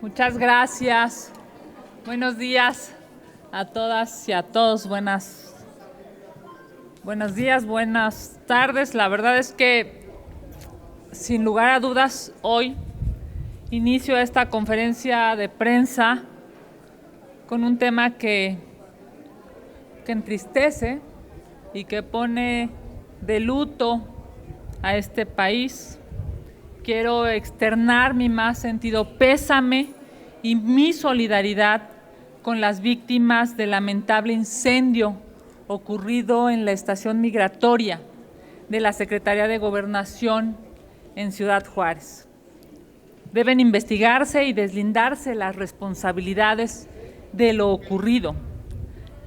Muchas gracias. Buenos días a todas y a todos. Buenos días, buenas tardes. La verdad es que, sin lugar a dudas, hoy inicio esta conferencia de prensa con un tema que entristece y que pone de luto a este país. Quiero externar mi más sentido pésame y mi solidaridad con las víctimas del lamentable incendio ocurrido en la estación migratoria de la Secretaría de Gobernación en Ciudad Juárez. Deben investigarse y deslindarse las responsabilidades de lo ocurrido.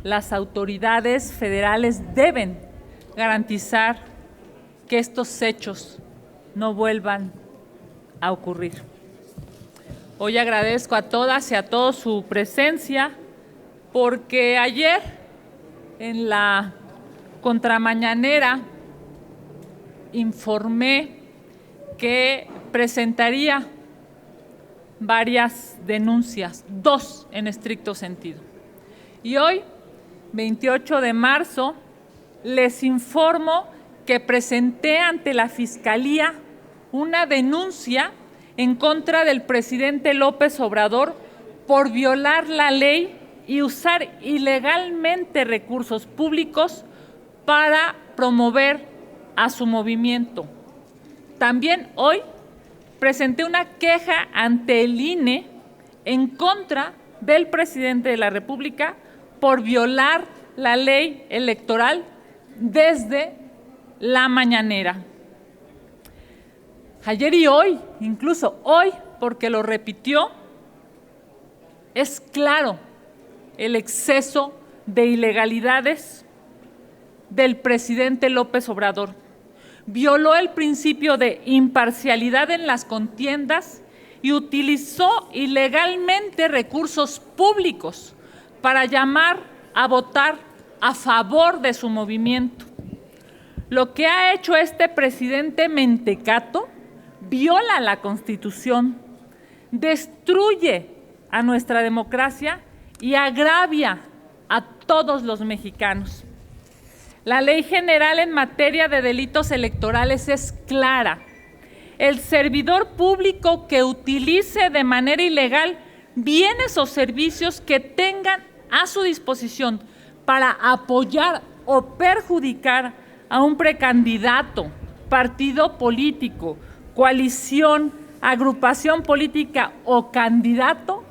Las autoridades federales deben garantizar que estos hechos no vuelvan a ocurrir. Hoy agradezco a todas y a todos su presencia porque ayer en la contramañanera informé que presentaría varias denuncias, 2 en estricto sentido. Y hoy, 28 de marzo, les informo que presenté ante la Fiscalía una denuncia en contra del presidente López Obrador por violar la ley y usar ilegalmente recursos públicos para promover a su movimiento. También hoy presenté una queja ante el INE en contra del presidente de la República por violar la ley electoral desde la mañanera. Ayer y hoy, incluso hoy, porque lo repitió, es claro el exceso de ilegalidades del presidente López Obrador. Violó el principio de imparcialidad en las contiendas y utilizó ilegalmente recursos públicos para llamar a votar a favor de su movimiento. Lo que ha hecho este presidente mentecato viola la Constitución, destruye a nuestra democracia y agravia a todos los mexicanos. La Ley General en materia de delitos electorales es clara. El servidor público que utilice de manera ilegal bienes o servicios que tengan a su disposición para apoyar o perjudicar a un precandidato, partido político, coalición, agrupación política o candidato,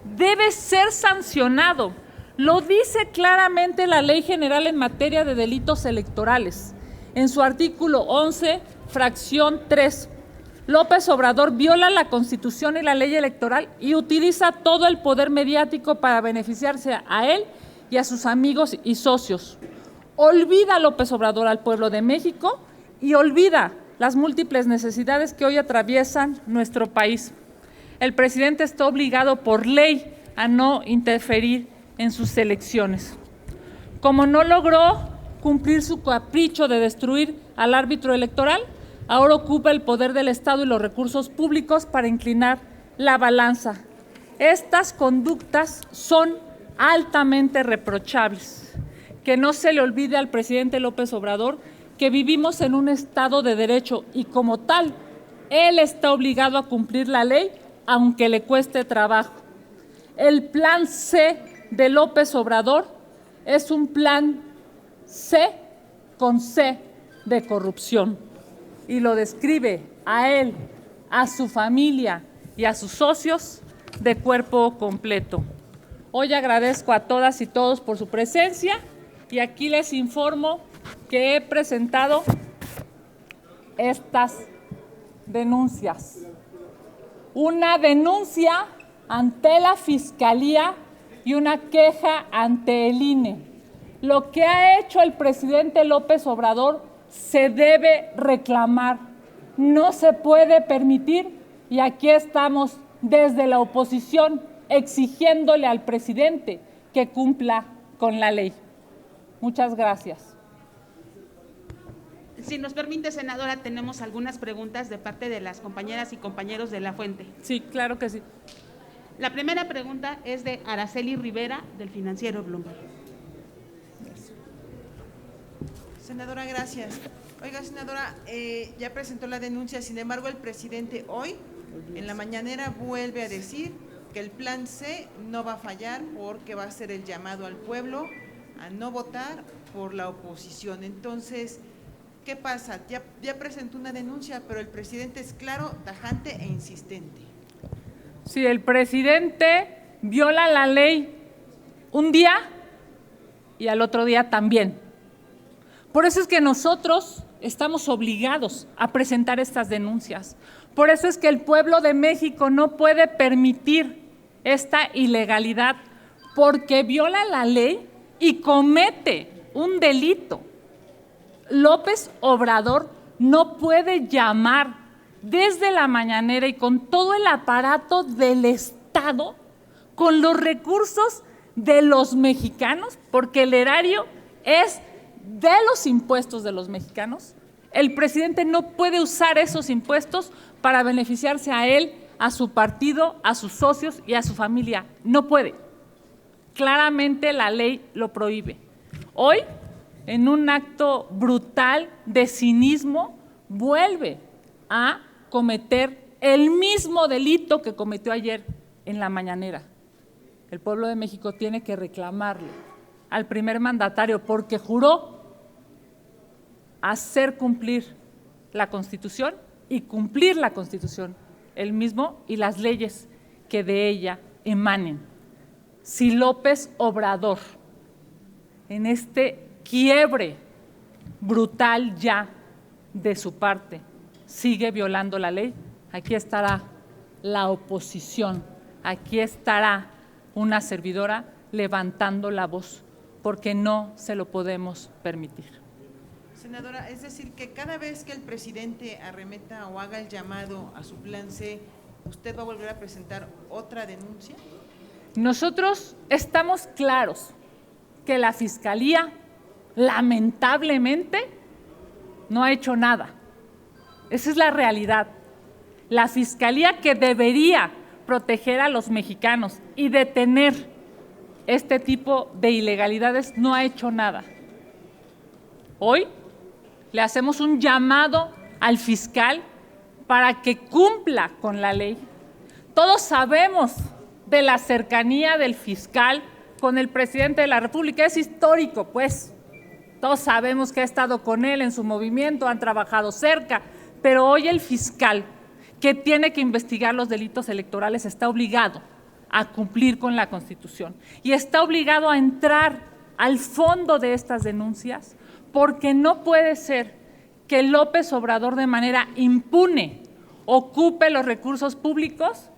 debe ser sancionado. Lo dice claramente la Ley General en materia de delitos electorales. En su artículo 11, fracción 3, López Obrador viola la Constitución y la ley electoral y utiliza todo el poder mediático para beneficiarse a él y a sus amigos y socios. Olvida López Obrador al pueblo de México y olvida las múltiples necesidades que hoy atraviesan nuestro país. El presidente está obligado por ley a no interferir en sus elecciones. Como no logró cumplir su capricho de destruir al árbitro electoral, ahora ocupa el poder del Estado y los recursos públicos para inclinar la balanza. Estas conductas son altamente reprochables. Que no se le olvide al presidente López Obrador que vivimos en un Estado de Derecho y como tal, él está obligado a cumplir la ley, aunque le cueste trabajo. El plan C de López Obrador es un plan C con C de corrupción y lo describe a él, a su familia y a sus socios de cuerpo completo. Hoy agradezco a todas y todos por su presencia y aquí les informo que he presentado estas denuncias. Una denuncia ante la Fiscalía y una queja ante el INE. Lo que ha hecho el presidente López Obrador se debe reclamar. No se puede permitir y aquí estamos desde la oposición exigiéndole al presidente que cumpla con la ley. Muchas gracias. Si nos permite, senadora, tenemos algunas preguntas de parte de las compañeras y compañeros de La Fuente. Sí, claro que sí. La primera pregunta es de Araceli Rivera, del financiero Bloomberg. Senadora, gracias. Oiga, senadora, ya presentó la denuncia, sin embargo, el presidente hoy, en la mañanera, vuelve a decir que el plan C no va a fallar porque va a ser el llamado al pueblo a no votar por la oposición. Entonces, ¿qué pasa? Ya presentó una denuncia, pero el presidente es claro, tajante e insistente. Si el presidente viola la ley un día y al otro día también. Por eso es que nosotros estamos obligados a presentar estas denuncias. Por eso es que el pueblo de México no puede permitir esta ilegalidad, porque viola la ley y comete un delito. López Obrador no puede llamar desde la mañanera y con todo el aparato del Estado, con los recursos de los mexicanos, porque el erario es de los impuestos de los mexicanos. El presidente no puede usar esos impuestos para beneficiarse a él, a su partido, a sus socios y a su familia. No puede. Claramente la ley lo prohíbe. Hoy, en un acto brutal de cinismo, vuelve a cometer el mismo delito que cometió ayer en la mañanera. El pueblo de México tiene que reclamarle al primer mandatario, porque juró hacer cumplir la Constitución y cumplir la Constitución, él mismo y las leyes que de ella emanen. Si López Obrador, en este quiebre brutal ya de su parte, sigue violando la ley, aquí estará la oposición, aquí estará una servidora levantando la voz, porque no se lo podemos permitir. Senadora, es decir, que cada vez que el presidente arremeta o haga el llamado a su plan C, ¿usted va a volver a presentar otra denuncia? Nosotros estamos claros que la Fiscalía, lamentablemente, no ha hecho nada. Esa es la realidad. La Fiscalía, que debería proteger a los mexicanos y detener este tipo de ilegalidades, no ha hecho nada. Hoy le hacemos un llamado al fiscal para que cumpla con la ley. Todos sabemos de la cercanía del fiscal con el presidente de la República, es histórico, pues. Todos sabemos que ha estado con él en su movimiento, han trabajado cerca, pero hoy el fiscal, que tiene que investigar los delitos electorales, está obligado a cumplir con la Constitución y está obligado a entrar al fondo de estas denuncias, porque no puede ser que López Obrador de manera impune ocupe los recursos públicos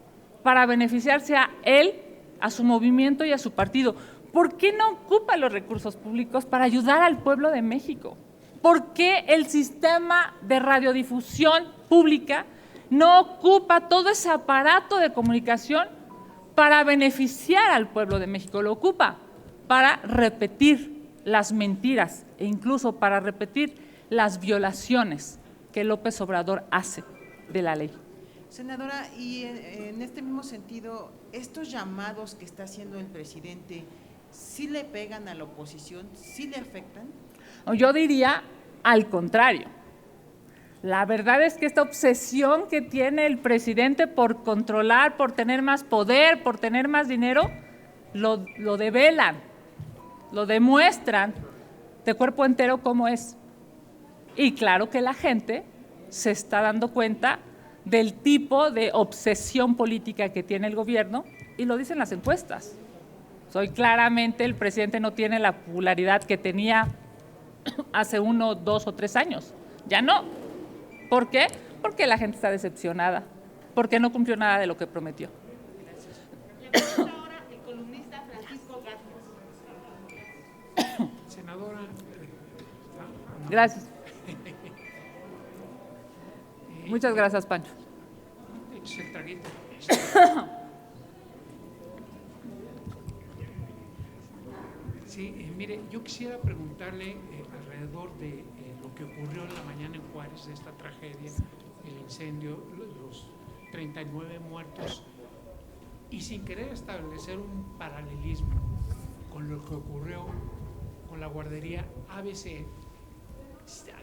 para beneficiarse a él, a su movimiento y a su partido. ¿Por qué no ocupa los recursos públicos para ayudar al pueblo de México? ¿Por qué el sistema de radiodifusión pública no ocupa todo ese aparato de comunicación para beneficiar al pueblo de México? Lo ocupa para repetir las mentiras e incluso para repetir las violaciones que López Obrador hace de la ley. Senadora, y en este mismo sentido, estos llamados que está haciendo el presidente, ¿sí le pegan a la oposición? ¿Sí le afectan? Yo diría al contrario. La verdad es que esta obsesión que tiene el presidente por controlar, por tener más poder, por tener más dinero, lo develan, lo demuestran de cuerpo entero cómo es. Y claro que la gente se está dando cuenta del tipo de obsesión política que tiene el gobierno, y lo dicen las encuestas. Hoy claramente el presidente no tiene la popularidad que tenía hace 1, 2 o 3 años. Ya no. ¿Por qué? Porque la gente está decepcionada, porque no cumplió nada de lo que prometió. Le pregunta ahora el columnista Francisco García. Senadora. Gracias. Muchas gracias, Pancho. Échese el traguito. Sí, mire, yo quisiera preguntarle alrededor de lo que ocurrió en la mañana en Juárez, de esta tragedia, el incendio, los 39 muertos. Y sin querer establecer un paralelismo con lo que ocurrió con la guardería ABC,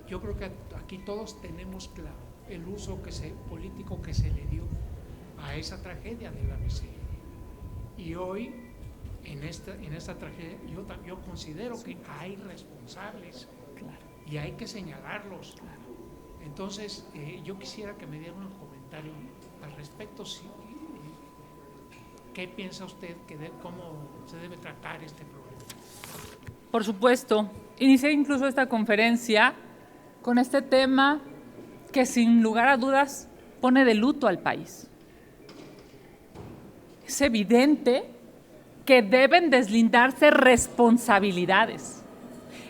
yo creo que aquí todos tenemos claro el uso político que se le dio a esa tragedia del ABC. Y hoy, en esta tragedia, yo considero que hay responsables, Claro. y hay que señalarlos. Claro. Entonces, yo quisiera que me diera un comentario al respecto. ¿Qué piensa usted cómo se debe tratar este problema? Por supuesto. Inicié incluso esta conferencia con este tema que sin lugar a dudas pone de luto al país. Es evidente que deben deslindarse responsabilidades.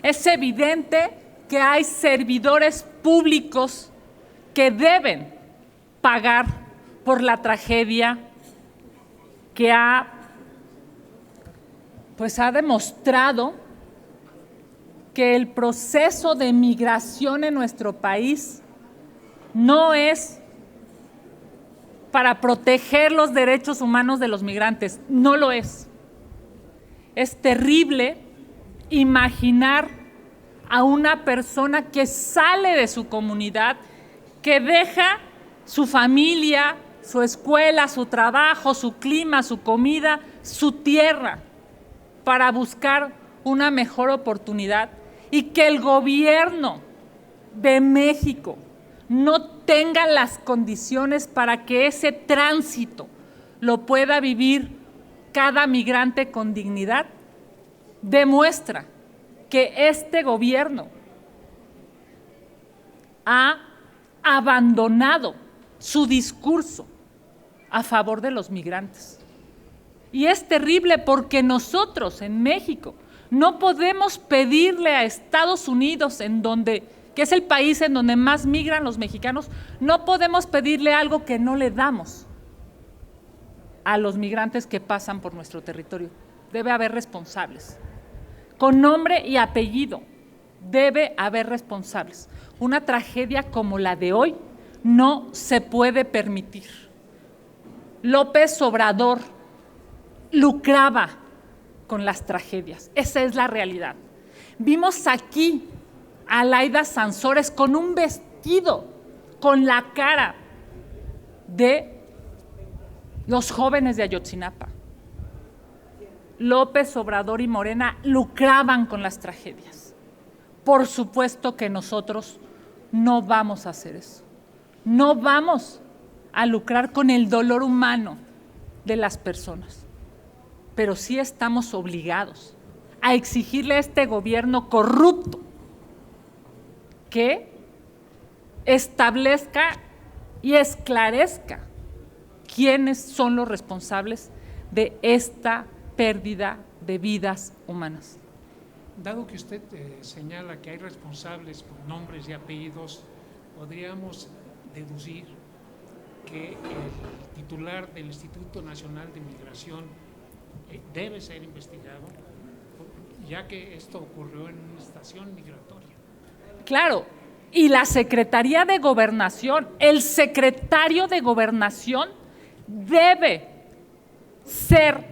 Es evidente que hay servidores públicos que deben pagar por la tragedia que ha demostrado que el proceso de migración en nuestro país no es para proteger los derechos humanos de los migrantes, no lo es. Es terrible imaginar a una persona que sale de su comunidad, que deja su familia, su escuela, su trabajo, su clima, su comida, su tierra, para buscar una mejor oportunidad, y que el gobierno de México no tenga las condiciones para que ese tránsito lo pueda vivir cada migrante con dignidad, demuestra que este gobierno ha abandonado su discurso a favor de los migrantes. Y es terrible porque nosotros en México no podemos pedirle a Estados Unidos, que es el país en donde más migran los mexicanos, no podemos pedirle algo que no le damos a los migrantes que pasan por nuestro territorio. Debe haber responsables. Con nombre y apellido, debe haber responsables. Una tragedia como la de hoy no se puede permitir. López Obrador lucraba con las tragedias, esa es la realidad. Vimos aquí a Laida Sansores con un vestido con la cara de los jóvenes de Ayotzinapa. López Obrador y Morena lucraban con las tragedias. Por supuesto que nosotros no vamos a hacer eso. No vamos a lucrar con el dolor humano de las personas, pero sí estamos obligados a exigirle a este gobierno corrupto que establezca y esclarezca quiénes son los responsables de esta pérdida de vidas humanas. Dado que usted señala que hay responsables por nombres y apellidos, podríamos deducir que el titular del Instituto Nacional de Migración debe ser investigado, ya que esto ocurrió en una estación migratoria. Claro, y la Secretaría de Gobernación, el secretario de Gobernación debe ser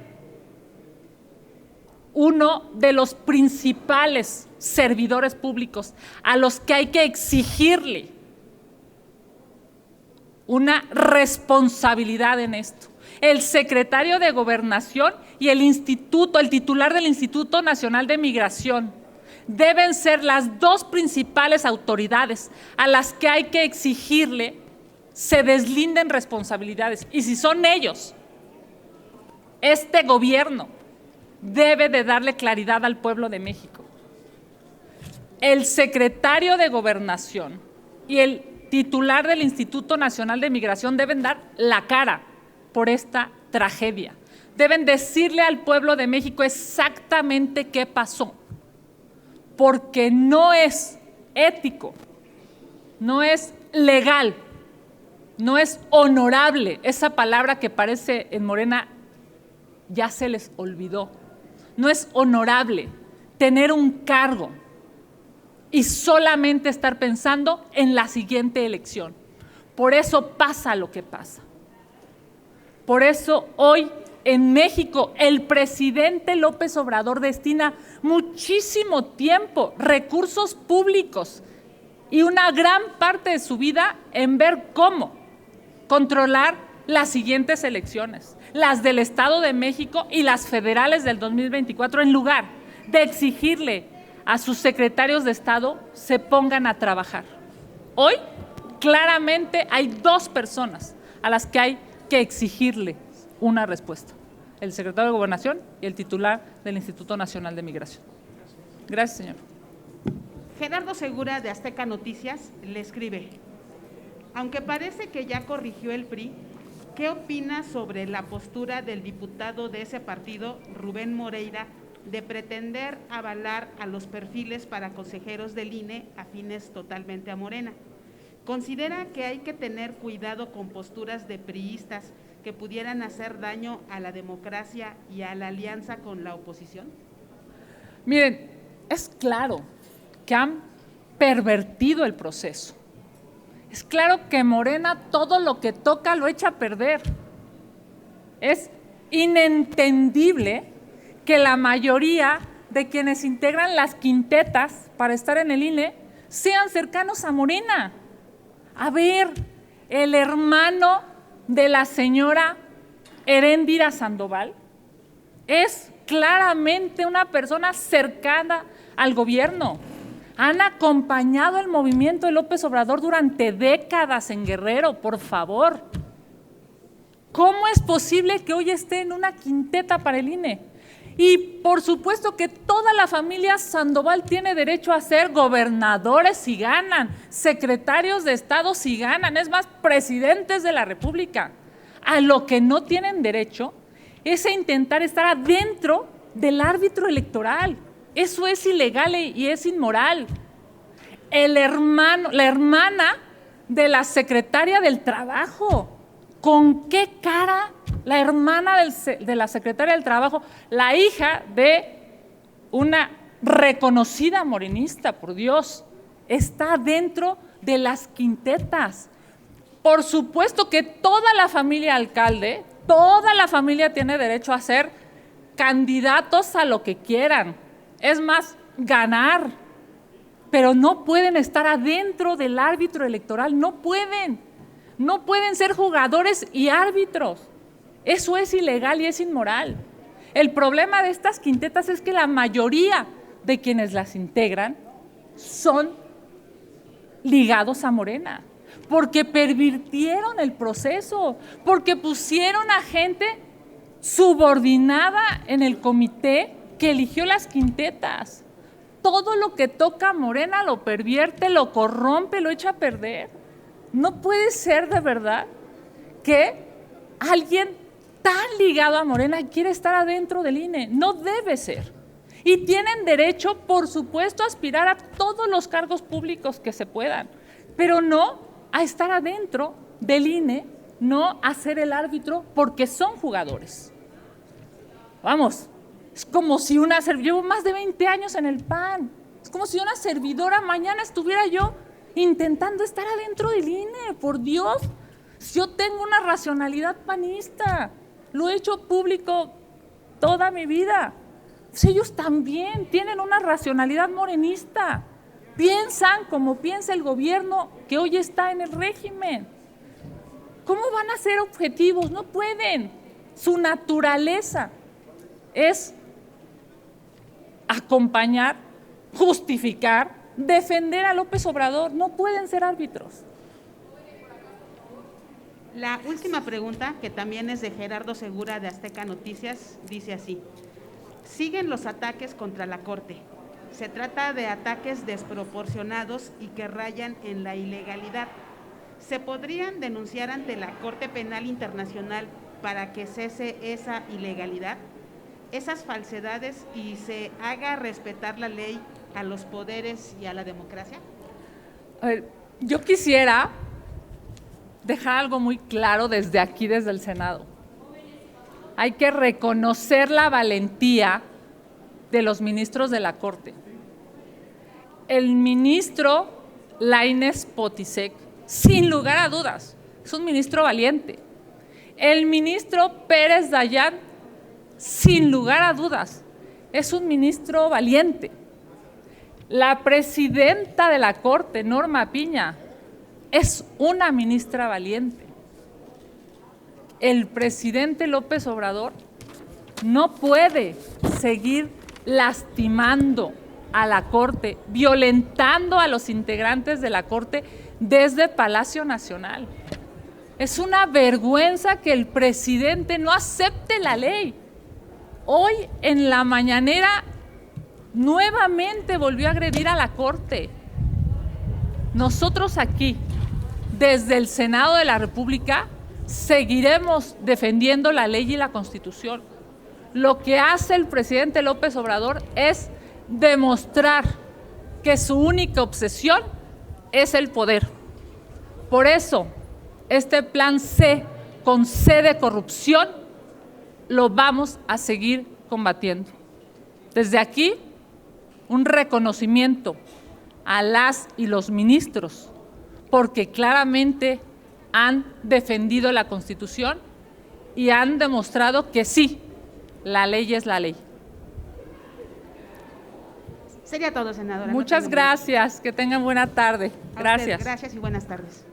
uno de los principales servidores públicos a los que hay que exigirle una responsabilidad en esto. El secretario de Gobernación y el titular del Instituto Nacional de Migración deben ser las dos principales autoridades a las que hay que exigirle se deslinden responsabilidades. Y si son ellos, este gobierno debe de darle claridad al pueblo de México. El secretario de Gobernación y el titular del Instituto Nacional de Migración deben dar la cara por esta tragedia. Deben decirle al pueblo de México exactamente qué pasó, porque no es ético, no es legal, no es honorable, esa palabra que parece en Morena ya se les olvidó. No es honorable tener un cargo y solamente estar pensando en la siguiente elección. Por eso pasa lo que pasa. Por eso hoy en México el presidente López Obrador destina muchísimo tiempo, recursos públicos y una gran parte de su vida en ver cómo controlar las siguientes elecciones, las del Estado de México y las federales del 2024, en lugar de exigirle a sus secretarios de Estado se pongan a trabajar. Hoy, claramente, hay dos personas a las que hay que exigirle una respuesta: el secretario de Gobernación y el titular del Instituto Nacional de Migración. Gracias, señor. Gerardo Segura, de Azteca Noticias, le escribe: aunque parece que ya corrigió el PRI, ¿qué opina sobre la postura del diputado de ese partido, Rubén Moreira, de pretender avalar a los perfiles para consejeros del INE afines totalmente a Morena? ¿Considera que hay que tener cuidado con posturas de priistas que pudieran hacer daño a la democracia y a la alianza con la oposición? Miren, es claro que han pervertido el proceso. Es claro que Morena todo lo que toca lo echa a perder. Es inentendible que la mayoría de quienes integran las quintetas para estar en el INE sean cercanos a Morena. A ver, el hermano de la señora Heréndira Sandoval es claramente una persona cercana al gobierno. Han acompañado el movimiento de López Obrador durante décadas en Guerrero, por favor. ¿Cómo es posible que hoy esté en una quinteta para el INE? Y por supuesto que toda la familia Sandoval tiene derecho a ser gobernadores si ganan, secretarios de Estado si ganan, es más, presidentes de la República. A lo que no tienen derecho es a intentar estar adentro del árbitro electoral. Eso es ilegal y es inmoral. La hermana de la secretaria del Trabajo, ¿con qué cara la hermana de la secretaria del Trabajo, la hija de una reconocida morenista, por Dios, está dentro de las quintetas? Por supuesto que toda la familia alcalde, toda la familia tiene derecho a ser candidatos a lo que quieran. Es más, ganar, pero no pueden estar adentro del árbitro electoral, no pueden ser jugadores y árbitros. Eso es ilegal y es inmoral. El problema de estas quintetas es que la mayoría de quienes las integran son ligados a Morena, porque pervirtieron el proceso, porque pusieron a gente subordinada en el comité que eligió las quintetas. Todo lo que toca a Morena lo pervierte, lo corrompe, lo echa a perder. No puede ser de verdad que alguien tan ligado a Morena quiera estar adentro del INE. No debe ser. Y tienen derecho, por supuesto, a aspirar a todos los cargos públicos que se puedan, pero no a estar adentro del INE, no a ser el árbitro porque son jugadores. Vamos. Es como si llevo más de 20 años en el PAN, es como si una servidora mañana estuviera yo intentando estar adentro del INE, por Dios. Yo tengo una racionalidad panista, lo he hecho público toda mi vida. Ellos también tienen una racionalidad morenista, piensan como piensa el gobierno que hoy está en el régimen. ¿Cómo van a ser objetivos? No pueden. Su naturaleza es acompañar, justificar, defender a López Obrador. No pueden ser árbitros. La última pregunta, que también es de Gerardo Segura, de Azteca Noticias, dice así: siguen los ataques contra la Corte. Se trata de ataques desproporcionados y que rayan en la ilegalidad. ¿Se podrían denunciar ante la Corte Penal Internacional para que cese esa ilegalidad, esas falsedades, y se haga respetar la ley, a los poderes y a la democracia? A ver, yo quisiera dejar algo muy claro desde aquí, desde el Senado. Hay que reconocer la valentía de los ministros de la Corte. El ministro Lainez Potisek, sin lugar a dudas, es un ministro valiente. El ministro Pérez Dayán sin lugar a dudas, es un ministro valiente. La presidenta de la Corte, Norma Piña, es una ministra valiente. El presidente López Obrador no puede seguir lastimando a la Corte, violentando a los integrantes de la Corte desde Palacio Nacional. Es una vergüenza que el presidente no acepte la ley. Hoy en la mañanera nuevamente volvió a agredir a la Corte. Nosotros aquí, desde el Senado de la República, seguiremos defendiendo la ley y la Constitución. Lo que hace el presidente López Obrador es demostrar que su única obsesión es el poder. Por eso, este plan C, con C de corrupción, lo vamos a seguir combatiendo. Desde aquí, un reconocimiento a las y los ministros, porque claramente han defendido la Constitución y han demostrado que sí, la ley es la ley. Sería todo, senadora. Muchas gracias, que tengan buena tarde. A usted, Gracias. gracias y buenas tardes.